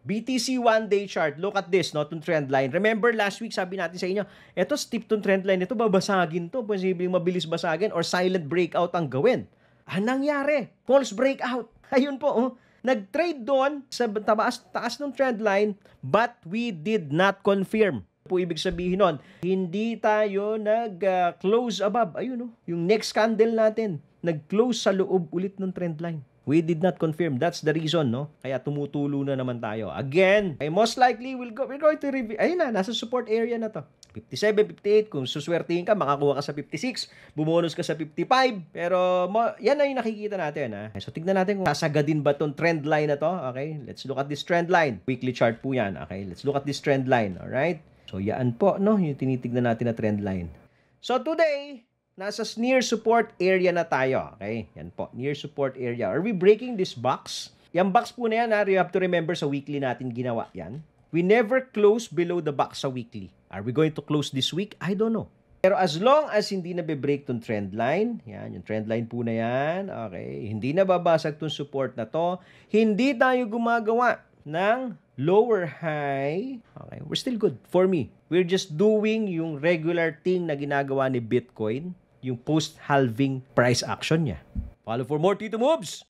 BTC one-day chart. Look at this, no? Itong trend line. Remember last week, sabi natin sa inyo, eto steep tong trend line ito, babasagin to. Posibleng mabilis basagin or silent breakout ang gawin. Anong nangyari? False breakout. Ayun po, oh. Nag-trade doon sa taas ng trend line, but we did not confirm. Po ibig sabihin nun, hindi tayo nag-close above. Ayun, oh. Yung next candle natin, nag-close sa loob ulit ng trend line. We did not confirm. That's the reason, no? Kaya tumutulo na naman tayo. Again, most likely we're going to review. Ayun na, nasa support area na to. 57, 58. Kung suswertihin ka, makakuha ka sa 56. Bumonus ka sa 55. Pero yan na yung nakikita natin. Ha? So tignan natin kung sasagadin ba tong trend line na to. Okay, let's look at this trend line. Weekly chart po yan. Okay, let's look at this trend line. Alright? So yan po, no? Yung tinitignan natin na trend line. So today, nasa near support area na tayo. Okay? Yan po. Near support area. Are we breaking this box? Yung box po na yan, you have to remember sa weekly natin ginawa yan. We never close below the box sa weekly. Are we going to close this week? I don't know. Pero as long as hindi na be-break tong trend line, yan, yung trend line po na yan, okay, hindi na babasag tong support na to, hindi tayo gumagawa ng lower high, okay, we're still good for me. We're just doing yung regular thing na ginagawa ni Bitcoin, yung post-halving price action niya. Follow for more Tito Moves!